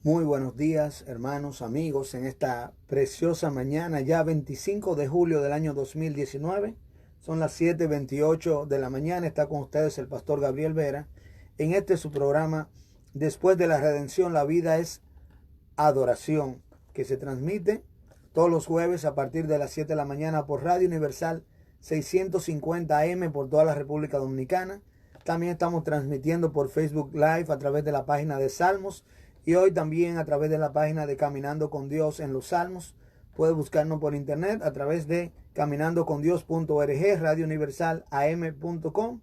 Muy buenos días, hermanos, amigos, en esta preciosa mañana, ya 25 de julio del año 2019. Son las 7:28 de la mañana. Está con ustedes el pastor Gabriel Vera. En este su programa, Después de la Redención, la vida es adoración, que se transmite todos los jueves a partir de las 7 de la mañana por Radio Universal 650 AM por toda la República Dominicana. También estamos transmitiendo por Facebook Live a través de la página de Salmos y hoy también a través de la página de Caminando con Dios en los Salmos. Puede buscarnos por internet a través de caminandocondios.org, radiouniversalam.com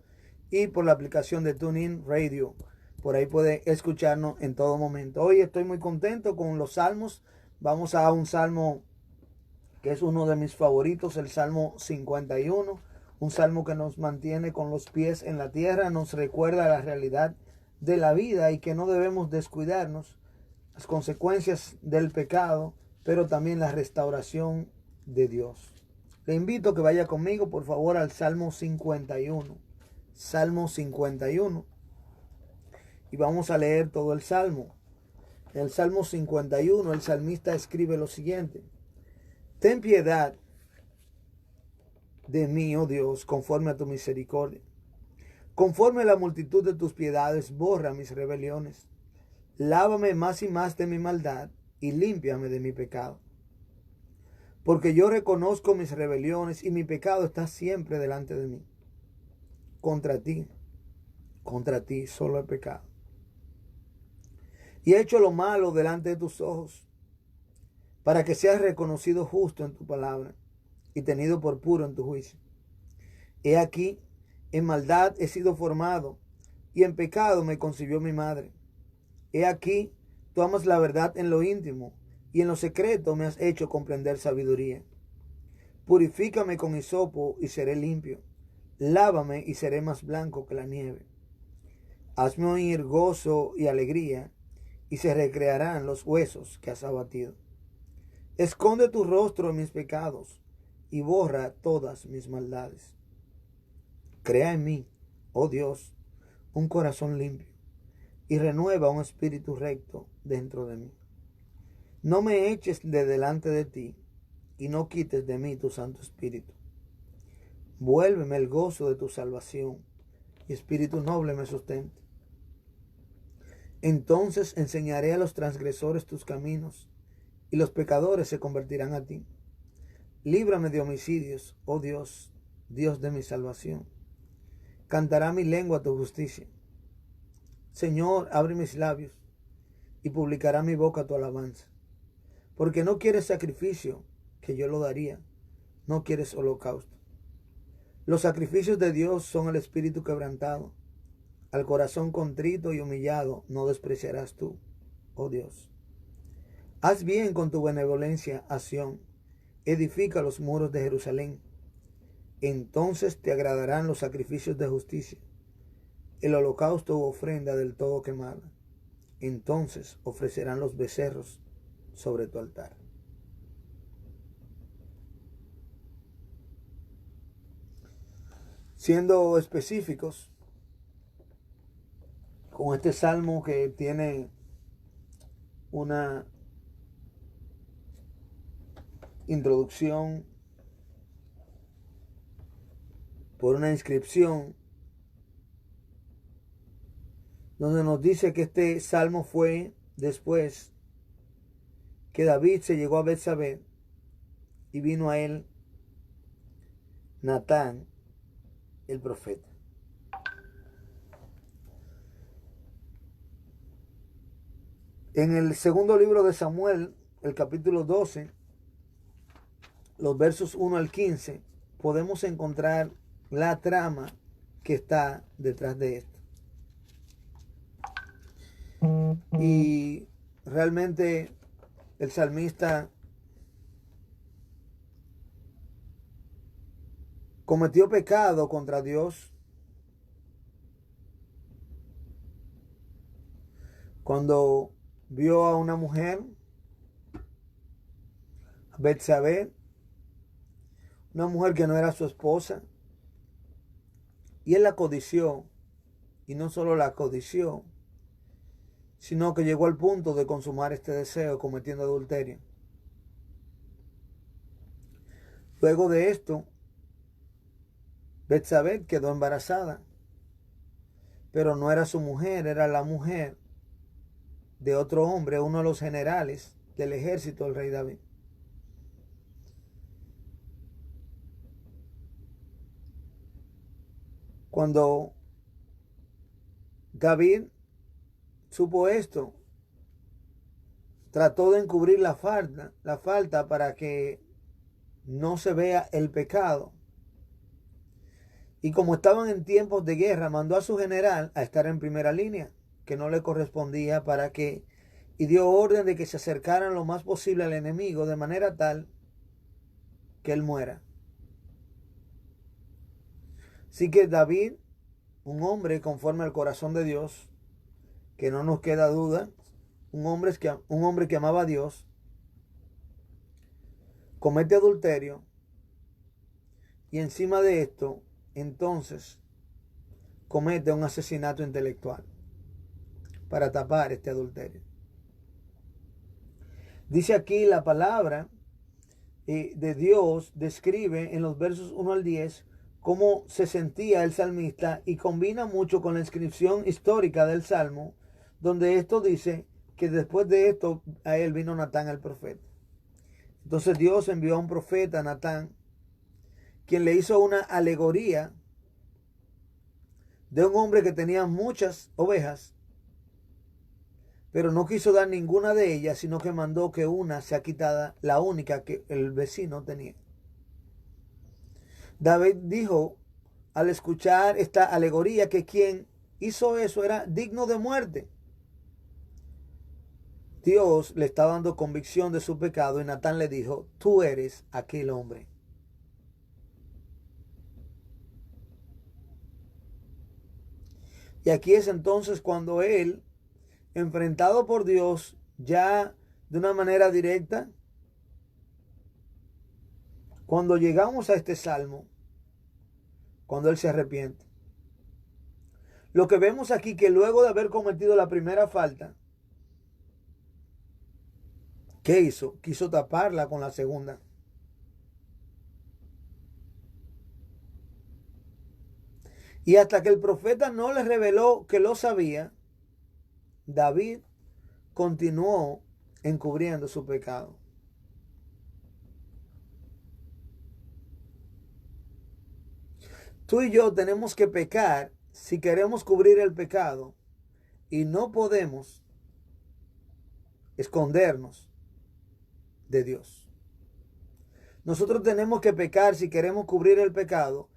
y por la aplicación de TuneIn Radio. Por ahí puede escucharnos en todo momento. Hoy estoy muy contento con los salmos. Vamos a un salmo que es uno de mis favoritos, el Salmo 51. Un salmo que nos mantiene con los pies en la tierra, nos recuerda la realidad de la vida y que no debemos descuidarnos, las consecuencias del pecado, pero también la restauración de Dios. Le invito a que vaya conmigo, por favor, al Salmo 51. Salmo 51. Y vamos a leer todo el Salmo. En el Salmo 51, el salmista escribe lo siguiente: Ten piedad de mí, oh Dios, conforme a tu misericordia. Conforme a la multitud de tus piedades, borra mis rebeliones. Lávame más y más de mi maldad y límpiame de mi pecado. Porque yo reconozco mis rebeliones y mi pecado está siempre delante de mí. Contra ti solo he pecado. Y he hecho lo malo delante de tus ojos, para que seas reconocido justo en tu palabra y tenido por puro en tu juicio. He aquí, en maldad he sido formado, y en pecado me concibió mi madre. He aquí, tú amas la verdad en lo íntimo, y en lo secreto me has hecho comprender sabiduría. Purifícame con hisopo y seré limpio. Lávame y seré más blanco que la nieve. Hazme oír gozo y alegría, y se recrearán los huesos que has abatido. Esconde tu rostro en mis pecados, y borra todas mis maldades. Crea en mí, oh Dios, un corazón limpio, y renueva un espíritu recto dentro de mí. No me eches de delante de ti, y no quites de mí tu Santo Espíritu. Vuélveme el gozo de tu salvación, y espíritu noble me sustente. Entonces enseñaré a los transgresores tus caminos, y los pecadores se convertirán a ti. Líbrame de homicidios, oh Dios, Dios de mi salvación. Cantará mi lengua tu justicia. Señor, abre mis labios, y publicará mi boca tu alabanza. Porque no quieres sacrificio, que yo lo daría. No quieres holocausto. Los sacrificios de Dios son el espíritu quebrantado. Al corazón contrito y humillado no despreciarás tú, oh Dios. Haz bien con tu benevolencia a Sión. Edifica los muros de Jerusalén. Entonces te agradarán los sacrificios de justicia, el holocausto u ofrenda del todo quemada. Entonces ofrecerán los becerros sobre tu altar. Siendo específicos, con este salmo que tiene una introducción por una inscripción donde nos dice que este salmo fue después que David se llegó a Betsabé y vino a él Natán, el profeta. En el segundo libro de Samuel, el capítulo 12, los versos 1 al 15, podemos encontrar la trama que está detrás de esto. Y realmente el salmista cometió pecado contra Dios cuando vio a una mujer, a Betsabé, una mujer que no era su esposa, y él la codició, y no solo la codició, sino que llegó al punto de consumar este deseo cometiendo adulterio. Luego de esto, Betsabé quedó embarazada, pero no era su mujer, era la mujer de otro hombre, uno de los generales del ejército del rey David. Cuando David supo esto, trató de encubrir la falta para que no se vea el pecado. Y como estaban en tiempos de guerra, mandó a su general a estar en primera línea, que no le correspondía, y dio orden de que se acercaran lo más posible al enemigo, de manera tal que él muera. Así que David, un hombre conforme al corazón de Dios, que no nos queda duda, un hombre que amaba a Dios, comete adulterio, y encima de esto, entonces, comete un asesinato intelectual para tapar este adulterio. Dice aquí la palabra de Dios, describe en los versos 1 al 10 cómo se sentía el salmista, y combina mucho con la inscripción histórica del Salmo, donde esto dice que después de esto a él vino Natán el profeta. Entonces Dios envió a un profeta, Natán, quien le hizo una alegoría de un hombre que tenía muchas ovejas, pero no quiso dar ninguna de ellas, sino que mandó que una sea quitada, la única que el vecino tenía. David dijo al escuchar esta alegoría que quien hizo eso era digno de muerte. Dios le estaba dando convicción de su pecado, y Natán le dijo: tú eres aquel hombre. Y aquí es entonces cuando él, enfrentado por Dios ya de una manera directa, cuando llegamos a este salmo, cuando él se arrepiente, lo que vemos aquí, que luego de haber cometido la primera falta, ¿qué hizo? Quiso taparla con la segunda. Y hasta que el profeta no le reveló que lo sabía, David continuó encubriendo su pecado. Tú y yo tenemos que pecar si queremos cubrir el pecado, y no podemos escondernos de Dios. Nosotros tenemos que pecar si queremos cubrir el pecado,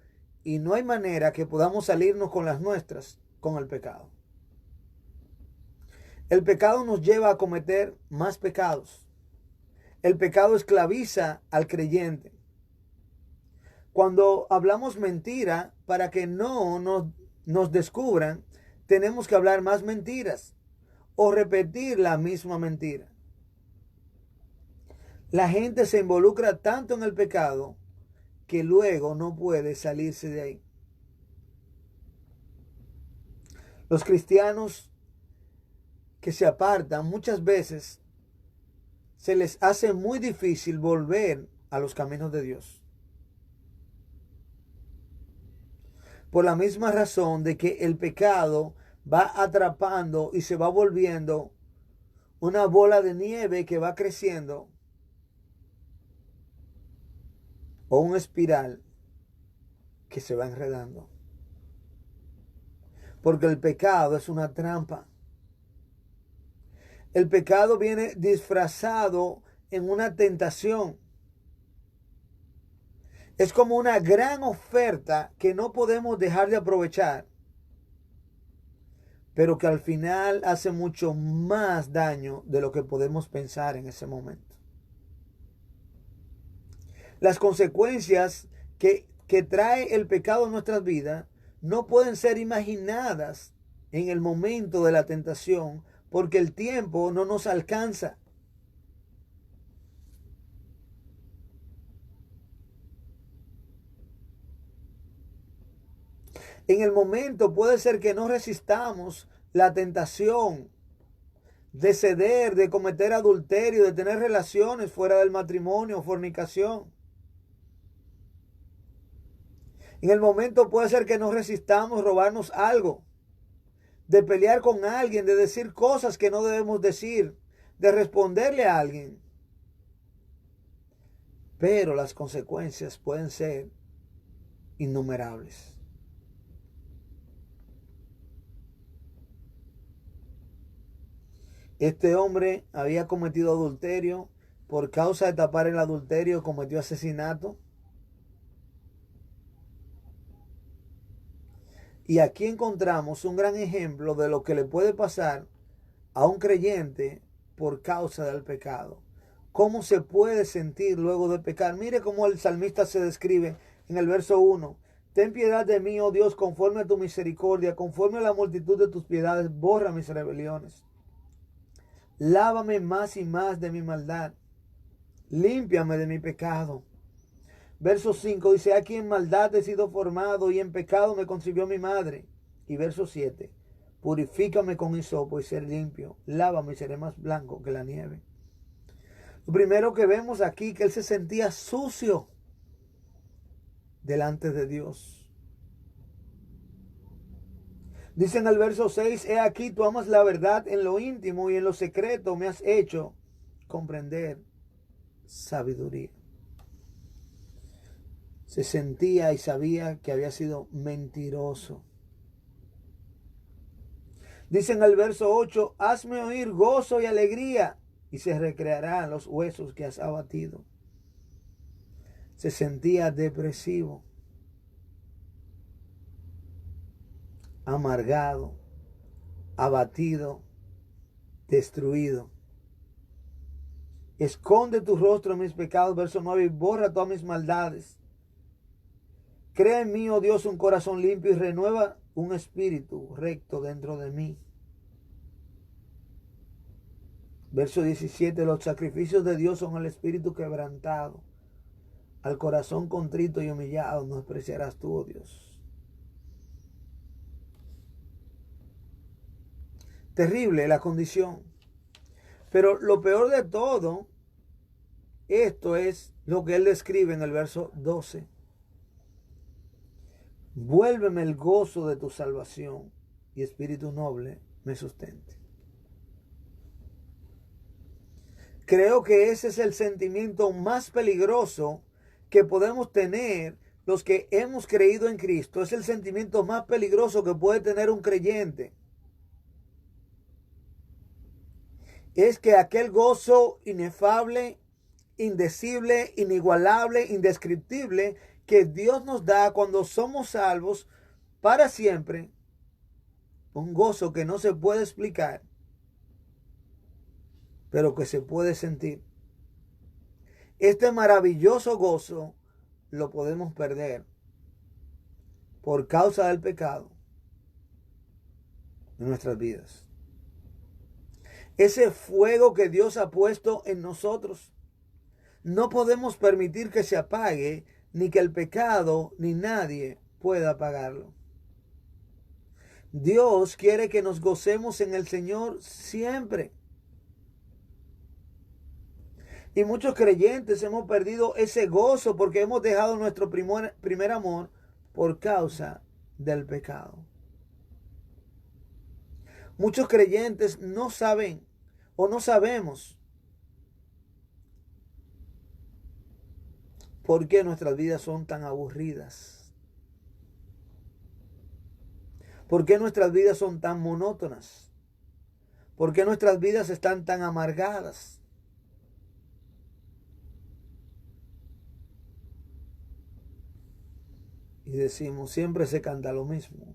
y no hay manera que podamos salirnos con las nuestras con el pecado. El pecado nos lleva a cometer más pecados. El pecado esclaviza al creyente. Cuando hablamos mentira, para que no nos descubran, tenemos que hablar más mentiras o repetir la misma mentira. La gente se involucra tanto en el pecado que luego no puede salirse de ahí. Los cristianos que se apartan, muchas veces se les hace muy difícil volver a los caminos de Dios. Por la misma razón de que el pecado va atrapando y se va volviendo una bola de nieve que va creciendo, o un espiral que se va enredando. Porque el pecado es una trampa. El pecado viene disfrazado en una tentación. Es como una gran oferta que no podemos dejar de aprovechar, pero que al final hace mucho más daño de lo que podemos pensar en ese momento. Las consecuencias que trae el pecado en nuestras vidas no pueden ser imaginadas en el momento de la tentación, porque el tiempo no nos alcanza. En el momento puede ser que no resistamos la tentación, de ceder, de cometer adulterio, de tener relaciones fuera del matrimonio, fornicación. En el momento puede ser que nos resistamos robarnos algo, de pelear con alguien, de decir cosas que no debemos decir, de responderle a alguien. Pero las consecuencias pueden ser innumerables. Este hombre había cometido adulterio. Por causa de tapar el adulterio, cometió asesinato. Y aquí encontramos un gran ejemplo de lo que le puede pasar a un creyente por causa del pecado. ¿Cómo se puede sentir luego de pecar? Mire cómo el salmista se describe en el verso 1. Ten piedad de mí, oh Dios, conforme a tu misericordia, conforme a la multitud de tus piedades, borra mis rebeliones. Lávame más y más de mi maldad. Límpiame de mi pecado. Verso 5 dice, aquí en maldad he sido formado y en pecado me concibió mi madre. Y verso 7, purifícame con hisopo y ser limpio. Lávame y seré más blanco que la nieve. Lo primero que vemos aquí, que él se sentía sucio delante de Dios. Dice en el verso 6, he aquí tú amas la verdad en lo íntimo y en lo secreto me has hecho comprender sabiduría. Se sentía y sabía que había sido mentiroso. Dice en el verso 8, hazme oír gozo y alegría y se recrearán los huesos que has abatido. Se sentía depresivo, amargado, abatido, destruido. Esconde tu rostro en mis pecados, verso 9, y borra todas mis maldades. Crea en mí, oh Dios, un corazón limpio y renueva un espíritu recto dentro de mí. Verso 17, los sacrificios de Dios son el espíritu quebrantado. Al corazón contrito y humillado no despreciarás tú, oh Dios. Terrible la condición. Pero lo peor de todo, esto es lo que él describe en el verso 12. Vuélveme el gozo de tu salvación y espíritu noble me sustente. Creo que ese es el sentimiento más peligroso que podemos tener los que hemos creído en Cristo. Es el sentimiento más peligroso que puede tener un creyente. Es que aquel gozo inefable, indecible, inigualable, indescriptible que Dios nos da cuando somos salvos para siempre, un gozo que no se puede explicar, pero que se puede sentir. Este maravilloso gozo lo podemos perder por causa del pecado en nuestras vidas. Ese fuego que Dios ha puesto en nosotros, no podemos permitir que se apague, ni que el pecado ni nadie pueda apagarlo. Dios quiere que nos gocemos en el Señor siempre. Y muchos creyentes hemos perdido ese gozo porque hemos dejado nuestro primer amor por causa del pecado. Muchos creyentes no saben o no sabemos por qué nuestras vidas son tan aburridas. ¿Por qué nuestras vidas son tan monótonas? ¿Por qué nuestras vidas están tan amargadas? Y decimos, siempre se canta lo mismo.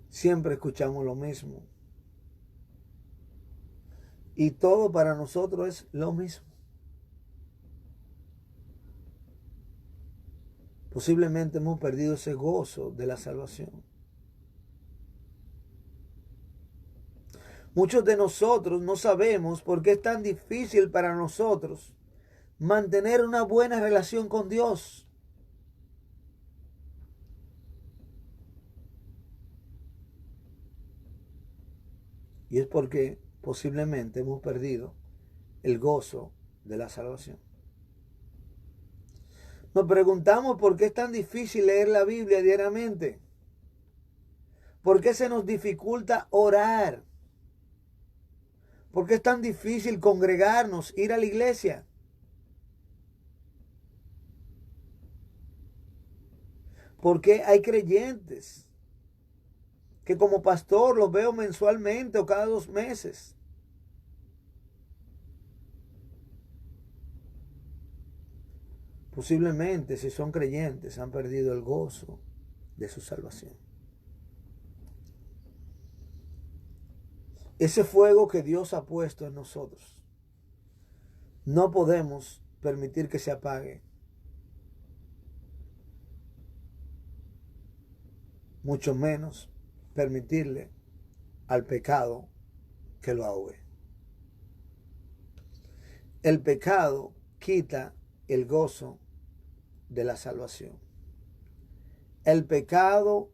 Siempre escuchamos lo mismo. Y todo para nosotros es lo mismo. Posiblemente hemos perdido ese gozo de la salvación. Muchos de nosotros no sabemos por qué es tan difícil para nosotros mantener una buena relación con Dios. Y es porque posiblemente hemos perdido el gozo de la salvación. Nos preguntamos por qué es tan difícil leer la Biblia diariamente. ¿Por qué se nos dificulta orar? ¿Por qué es tan difícil congregarnos, ir a la iglesia? ¿Por qué hay creyentes que como pastor los veo mensualmente o cada 2 meses? Posiblemente, si son creyentes, han perdido el gozo de su salvación. Ese fuego que Dios ha puesto en nosotros, no podemos permitir que se apague. Mucho menos permitirle al pecado que lo ahogue. El pecado quita el gozo de la salvación. El pecado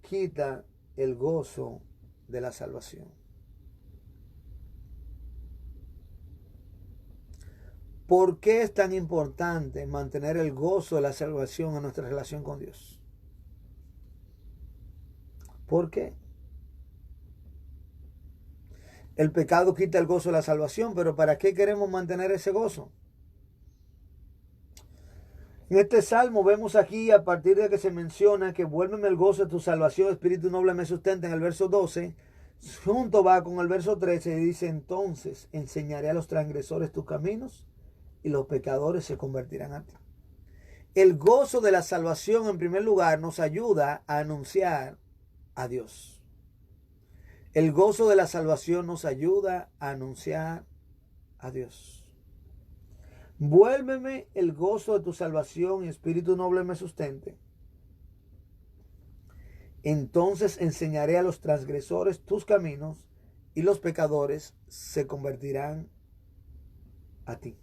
quita el gozo de la salvación. ¿Por qué es tan importante mantener el gozo de la salvación en nuestra relación con Dios? ¿Por qué? El pecado quita el gozo de la salvación, pero ¿para qué queremos mantener ese gozo? En este salmo vemos aquí, a partir de que se menciona que vuélveme el gozo de tu salvación, espíritu noble me sustenta, en el verso 12, junto va con el verso 13 y dice, entonces enseñaré a los transgresores tus caminos y los pecadores se convertirán a ti. El gozo de la salvación, en primer lugar, nos ayuda a anunciar a Dios. El gozo de la salvación nos ayuda a anunciar a Dios. Vuélveme el gozo de tu salvación y espíritu noble me sustente. Entonces enseñaré a los transgresores tus caminos y los pecadores se convertirán a ti.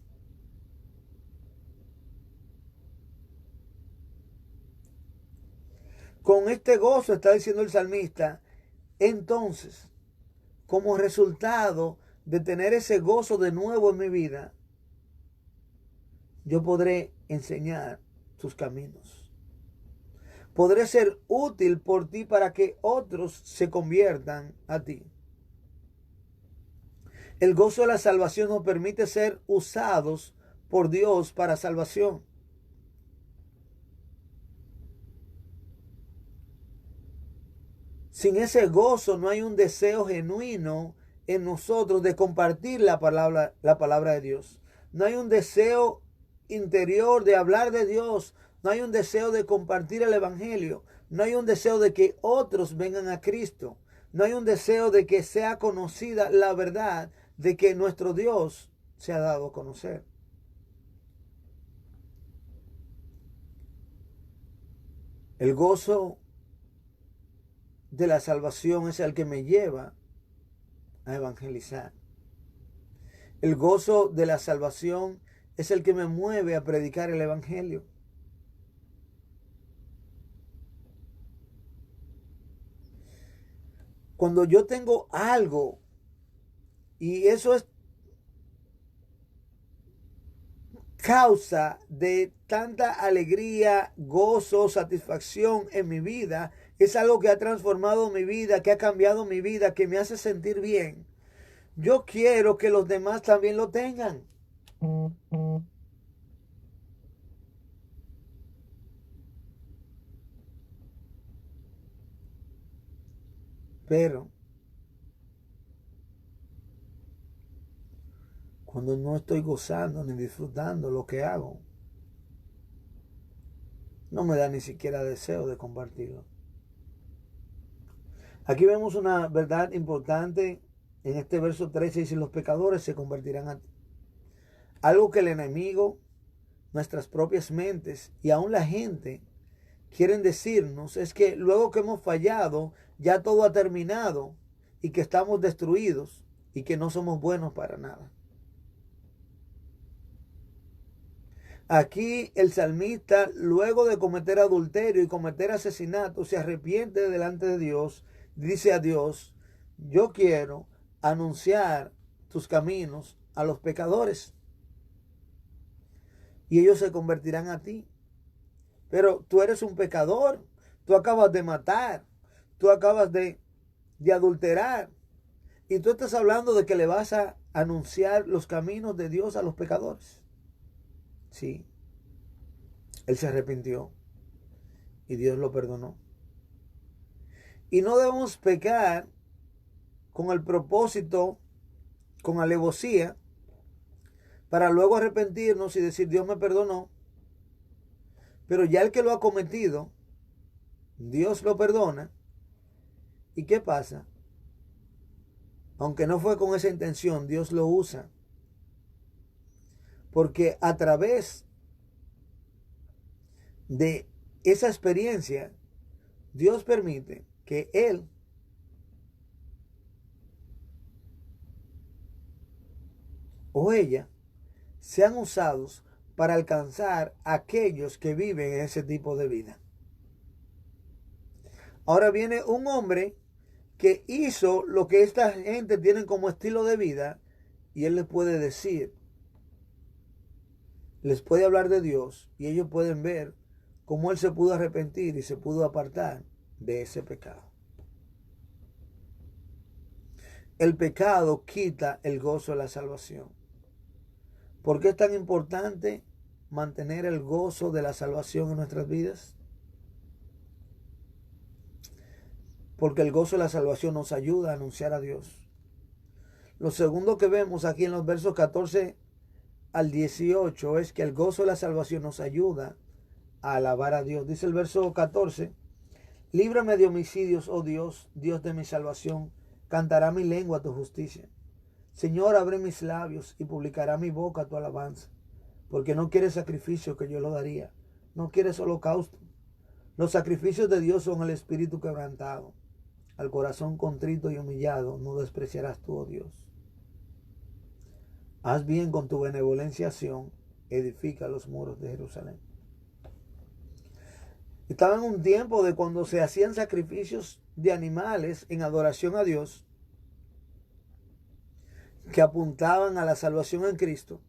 Con este gozo, está diciendo el salmista, entonces, como resultado de tener ese gozo de nuevo en mi vida, yo podré enseñar tus caminos. Podré ser útil por ti para que otros se conviertan a ti. El gozo de la salvación nos permite ser usados por Dios para salvación. Sin ese gozo no hay un deseo genuino en nosotros de compartir la palabra de Dios. No hay un deseo interior de hablar de Dios. No hay un deseo de compartir el evangelio. No hay un deseo de que otros vengan a Cristo. No hay un deseo de que sea conocida la verdad de que nuestro Dios se ha dado a conocer. El gozo de la salvación es el que me lleva a evangelizar. El gozo de la salvación es el que me mueve a predicar el evangelio. Cuando yo tengo algo y eso es causa de tanta alegría, gozo, satisfacción en mi vida, es algo que ha transformado mi vida, que ha cambiado mi vida, que me hace sentir bien. Yo quiero que los demás también lo tengan. Pero cuando no estoy gozando ni disfrutando lo que hago, no me da ni siquiera deseo de compartirlo. Aquí vemos una verdad importante en este verso 13, dice, los pecadores se convertirán a ti. Algo que el enemigo, nuestras propias mentes y aún la gente quieren decirnos es que luego que hemos fallado, ya todo ha terminado y que estamos destruidos y que no somos buenos para nada. Aquí el salmista, luego de cometer adulterio y cometer asesinato, se arrepiente delante de Dios, dice a Dios, yo quiero anunciar tus caminos a los pecadores y ellos se convertirán a ti. Pero tú eres un pecador, tú acabas de matar, tú acabas de adulterar y tú estás hablando de que le vas a anunciar los caminos de Dios a los pecadores. Sí, él se arrepintió y Dios lo perdonó. Y no debemos pecar con el propósito, con alevosía, para luego arrepentirnos y decir Dios me perdonó. Pero ya el que lo ha cometido, Dios lo perdona. ¿Y qué pasa? Aunque no fue con esa intención, Dios lo usa. Porque a través de esa experiencia, Dios permite que Él o ella sean usados para alcanzar a aquellos que viven ese tipo de vida. Ahora viene un hombre que hizo lo que esta gente tiene como estilo de vida y él les puede decir, les puede hablar de Dios y ellos pueden ver cómo él se pudo arrepentir y se pudo apartar de ese pecado. El pecado quita el gozo de la salvación. ¿Por qué es tan importante mantener el gozo de la salvación en nuestras vidas? Porque el gozo de la salvación nos ayuda a anunciar a Dios. Lo segundo que vemos aquí en los versos 14 al 18 es que el gozo de la salvación nos ayuda a alabar a Dios. Dice el verso 14, líbrame de homicidios, oh Dios, Dios de mi salvación, cantará mi lengua tu justicia. Señor, abre mis labios y publicará mi boca tu alabanza, porque no quieres sacrificio que yo lo daría, no quieres holocausto. Los sacrificios de Dios son el espíritu quebrantado. Al corazón contrito y humillado no despreciarás tú, oh Dios. Haz bien con tu benevolencia, edifica los muros de Jerusalén. Estaba en un tiempo de cuando se hacían sacrificios de animales en adoración a Dios, que apuntaban a la salvación en Cristo.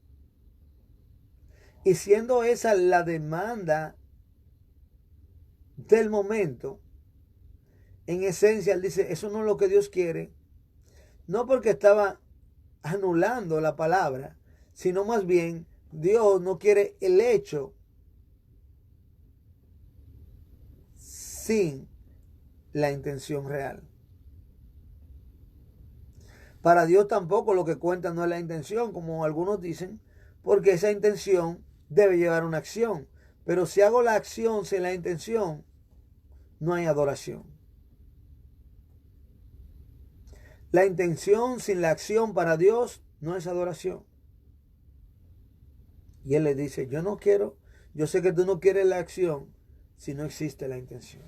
Y siendo esa la demanda del momento, en esencia él dice, eso no es lo que Dios quiere. No porque estaba anulando la palabra, sino más bien Dios no quiere el hecho sin la intención real. Para Dios tampoco lo que cuenta no es la intención, como algunos dicen, porque esa intención debe llevar una acción. Pero si hago la acción sin la intención, no hay adoración. La intención sin la acción para Dios no es adoración. Y Él le dice, yo sé que tú no quieres la acción si no existe la intención.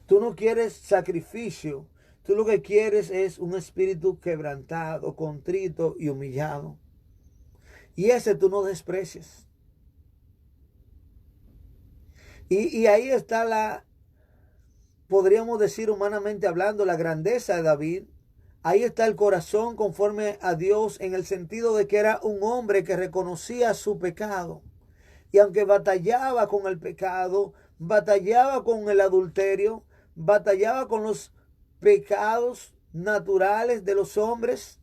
Tú no quieres sacrificio, tú lo que quieres es un espíritu quebrantado, contrito y humillado. Y ese tú no desprecias. Y ahí está podríamos decir humanamente hablando, la grandeza de David. Ahí está el corazón conforme a Dios en el sentido de que era un hombre que reconocía su pecado. Y aunque batallaba con el pecado, batallaba con el adulterio, batallaba con los pecados naturales de los hombres,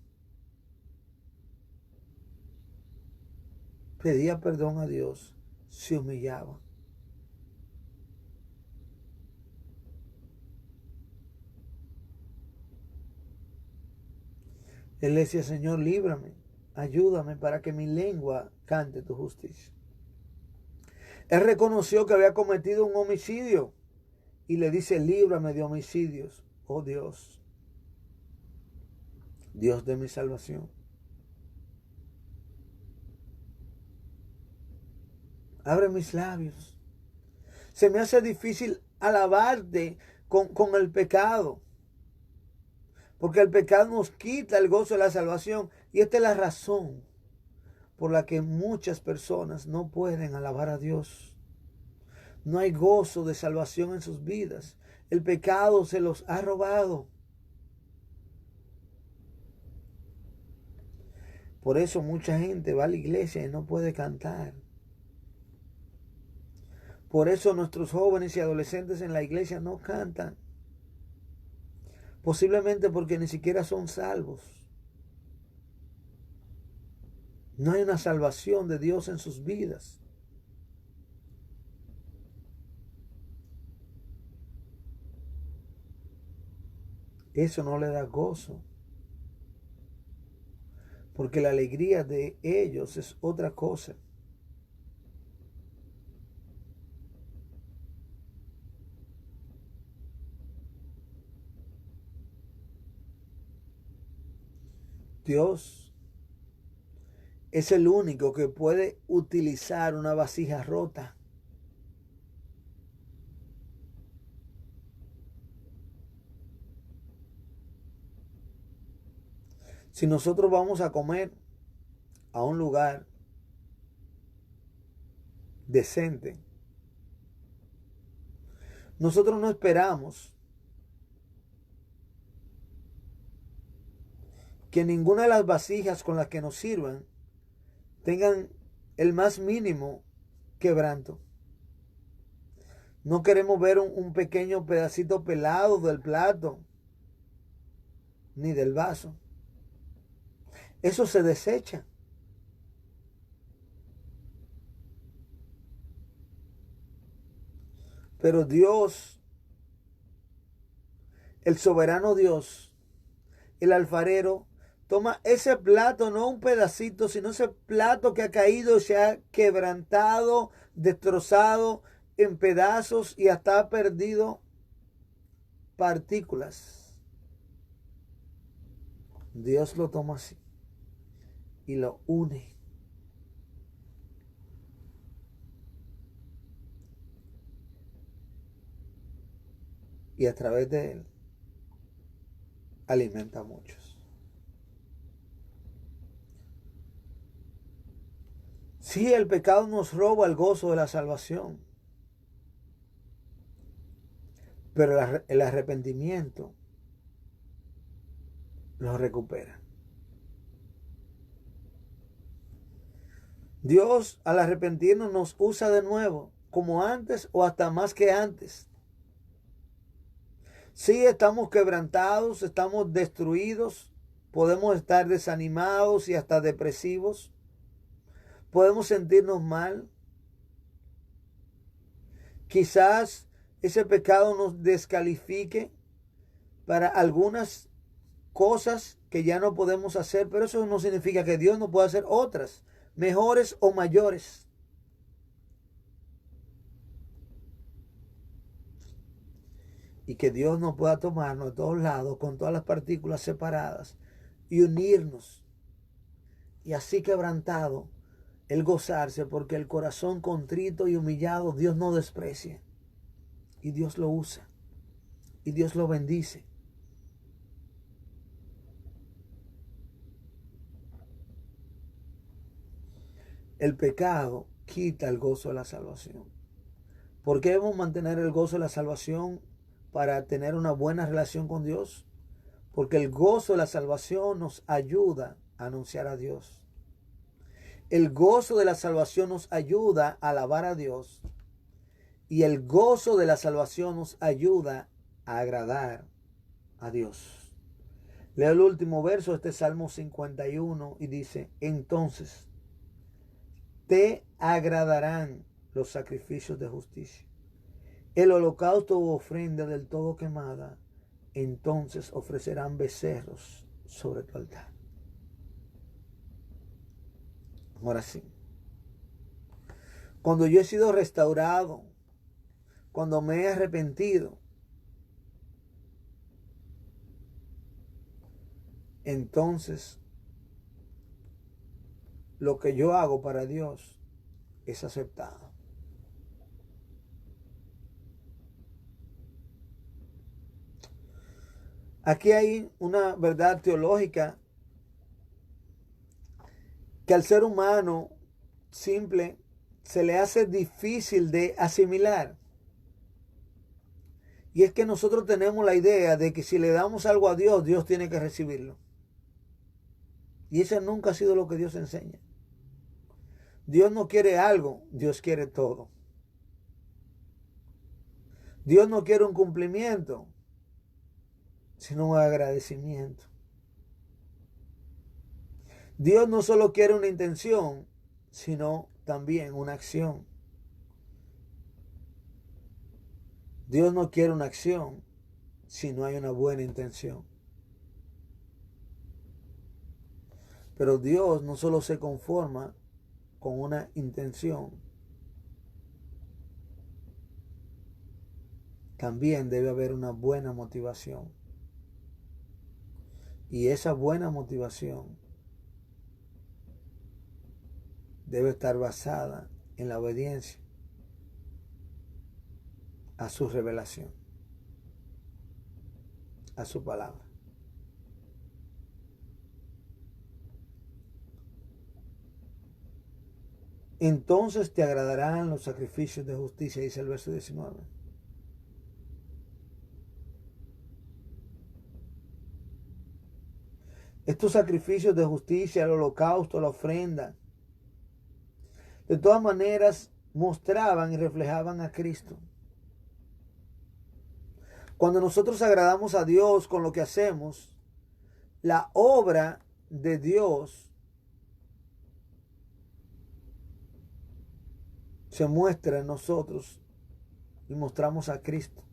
pedía perdón a Dios, se humillaba. Él decía, Señor, líbrame, ayúdame para que mi lengua cante tu justicia. Él reconoció que había cometido un homicidio y le dice, líbrame de homicidios, oh Dios, Dios de mi salvación. Abre mis labios. Se me hace difícil alabarte con el pecado. Porque el pecado nos quita el gozo de la salvación. Y esta es la razón por la que muchas personas no pueden alabar a Dios. No hay gozo de salvación en sus vidas. El pecado se los ha robado. Por eso mucha gente va a la iglesia y no puede cantar. Por eso nuestros jóvenes y adolescentes en la iglesia no cantan. Posiblemente porque ni siquiera son salvos. No hay una salvación de Dios en sus vidas. Eso no le da gozo. Porque la alegría de ellos es otra cosa. Dios es el único que puede utilizar una vasija rota. Si nosotros vamos a comer a un lugar decente, nosotros no esperamos que ninguna de las vasijas con las que nos sirvan tengan el más mínimo quebranto. No queremos ver un pequeño pedacito pelado del plato ni del vaso. Eso se desecha. Pero Dios, el soberano Dios, el alfarero, toma ese plato, no un pedacito, sino ese plato que ha caído y se ha quebrantado, destrozado en pedazos y hasta ha perdido partículas. Dios lo toma así y lo une. Y a través de él alimenta a muchos. Sí, el pecado nos roba el gozo de la salvación, pero el arrepentimiento lo recupera. Dios, al arrepentirnos, nos usa de nuevo, como antes o hasta más que antes. Sí, estamos quebrantados, estamos destruidos, podemos estar desanimados y hasta depresivos. Podemos sentirnos mal. Quizás ese pecado nos descalifique para algunas cosas que ya no podemos hacer, pero eso no significa que Dios no pueda hacer otras, mejores o mayores. Y que Dios nos pueda tomarnos de todos lados con todas las partículas separadas y unirnos. Y así quebrantado, el gozarse, porque el corazón contrito y humillado Dios no desprecia. Y Dios lo usa. Y Dios lo bendice. El pecado quita el gozo de la salvación. ¿Por qué debemos mantener el gozo de la salvación para tener una buena relación con Dios? Porque el gozo de la salvación nos ayuda a anunciar a Dios. El gozo de la salvación nos ayuda a alabar a Dios. Y el gozo de la salvación nos ayuda a agradar a Dios. Leo el último verso de este Salmo 51 y dice: entonces te agradarán los sacrificios de justicia, el holocausto u ofrenda del todo quemada, entonces ofrecerán becerros sobre tu altar. Ahora sí, cuando yo he sido restaurado, cuando me he arrepentido, entonces lo que yo hago para Dios es aceptado. Aquí hay una verdad teológica que al ser humano simple se le hace difícil de asimilar. Y es que nosotros tenemos la idea de que si le damos algo a Dios, Dios tiene que recibirlo. Y eso nunca ha sido lo que Dios enseña. Dios no quiere algo, Dios quiere todo. Dios no quiere un cumplimiento, sino un agradecimiento. Dios no solo quiere una intención, sino también una acción. Dios no quiere una acción si no hay una buena intención. Pero Dios no solo se conforma con una intención, también debe haber una buena motivación. Y esa buena motivación debe estar basada en la obediencia a su revelación, a su palabra. Entonces te agradarán los sacrificios de justicia, dice el verso 19. Estos sacrificios de justicia, el holocausto, la ofrenda, de todas maneras mostraban y reflejaban a Cristo. Cuando nosotros agradamos a Dios con lo que hacemos, la obra de Dios se muestra en nosotros y mostramos a Cristo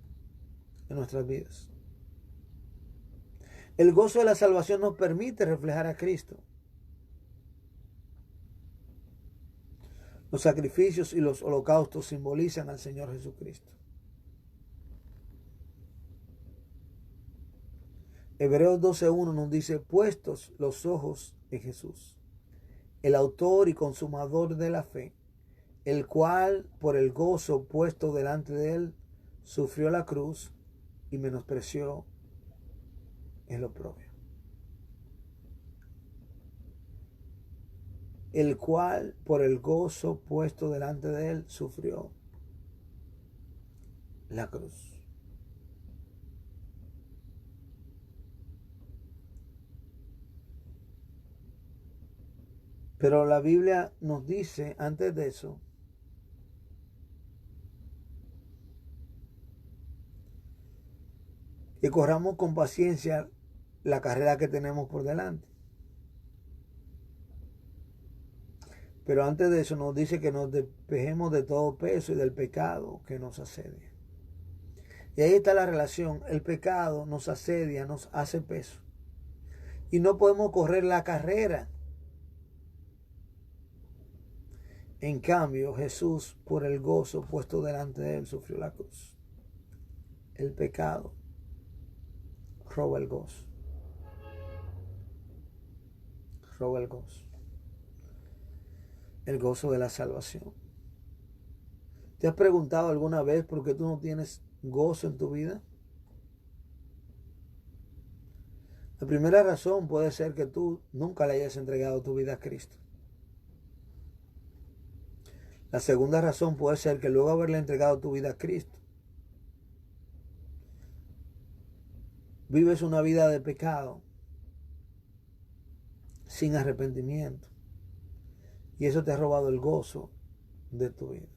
en nuestras vidas. El gozo de la salvación nos permite reflejar a Cristo. Los sacrificios y los holocaustos simbolizan al Señor Jesucristo. Hebreos 12:1 nos dice, puestos los ojos en Jesús, el autor y consumador de la fe, el cual por el gozo puesto delante de él sufrió la cruz y menospreció el oprobio. El cual por el gozo puesto delante de él sufrió la cruz. Pero la Biblia nos dice antes de eso que corramos con paciencia la carrera que tenemos por delante. Pero antes de eso nos dice que nos despejemos de todo peso y del pecado que nos asedia. Y ahí está la relación. El pecado nos asedia, nos hace peso. Y no podemos correr la carrera. En cambio, Jesús, por el gozo puesto delante de él, sufrió la cruz. El pecado roba el gozo. Roba el gozo. El gozo de la salvación. ¿Te has preguntado alguna vez por qué tú no tienes gozo en tu vida? La primera razón puede ser que tú nunca le hayas entregado tu vida a Cristo. La segunda razón puede ser que luego de haberle entregado tu vida a Cristo, vives una vida de pecado, sin arrepentimiento. Y eso te ha robado el gozo de tu vida.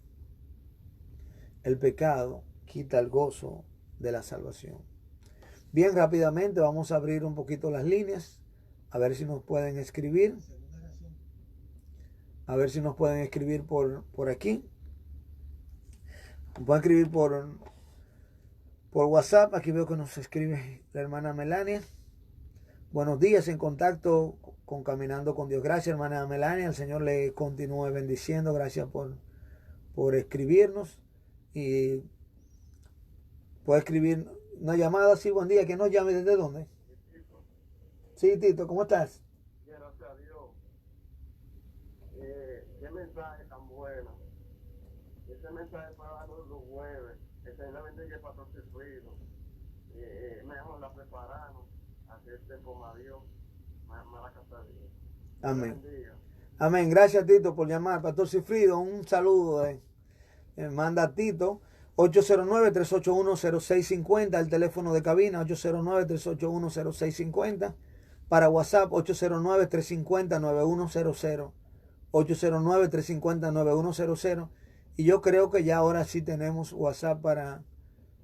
El pecado quita el gozo de la salvación. Bien, rápidamente vamos a abrir un poquito las líneas, a ver si nos pueden escribir. A ver si nos pueden escribir por aquí. Nos pueden escribir por WhatsApp. Aquí veo que nos escribe la hermana Melania. Buenos días, en contacto con Caminando con Dios. Gracias, hermana Melania. El Señor le continúe bendiciendo. Gracias por escribirnos. Y puede escribir una llamada. Sí, buen día. Que nos llame. ¿Desde dónde? Sí, Tito, ¿cómo estás? Gracias a Dios. Qué mensaje tan bueno. Ese mensaje para darnos los jueves. Exactamente que pasó este frío. Mejor la preparamos. Hacerte como a Dios. Mala casa de Dios. Amén. Amén. Gracias, Tito, por llamar. Pastor Cifrido, un saludo. Manda Tito. 809-381-0650. El teléfono de cabina. 809-381-0650. Para WhatsApp, 809-350-9100. 809-350-9100. Y yo creo que ya ahora sí tenemos WhatsApp para...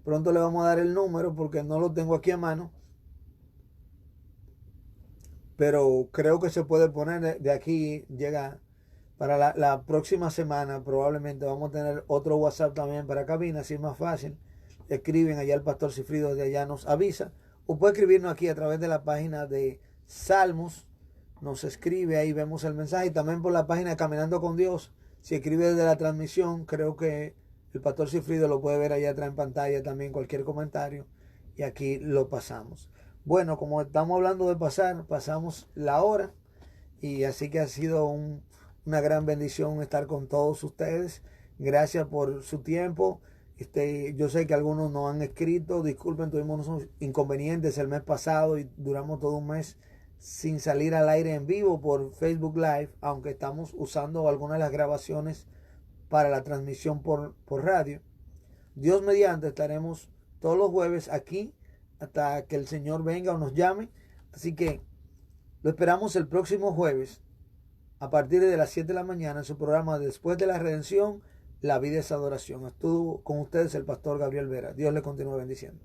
Pronto le vamos a dar el número porque no lo tengo aquí a mano. Pero creo que se puede poner de aquí, llega para la próxima semana. Probablemente vamos a tener otro WhatsApp también para cabina, así es más fácil. Escriben allá, el pastor Cifrido de allá nos avisa. O puede escribirnos aquí a través de la página de Salmos. Nos escribe, ahí vemos el mensaje. Y también por la página de Caminando con Dios. Si escribe desde la transmisión, creo que el pastor Cifrido lo puede ver allá atrás en pantalla también, cualquier comentario. Y aquí lo pasamos. Bueno, como estamos hablando de pasar, pasamos la hora. Y así que ha sido una gran bendición estar con todos ustedes. Gracias por su tiempo. Yo sé que algunos no han escrito. Disculpen, tuvimos unos inconvenientes el mes pasado y duramos todo un mes sin salir al aire en vivo por Facebook Live, aunque estamos usando algunas de las grabaciones para la transmisión por radio. Dios mediante estaremos todos los jueves aquí hasta que el Señor venga o nos llame. Así que lo esperamos el próximo jueves a partir de las 7 de la mañana en su programa Después de la Redención, la vida es adoración. Estuvo con ustedes el pastor Gabriel Vera. Dios le continúe bendiciendo.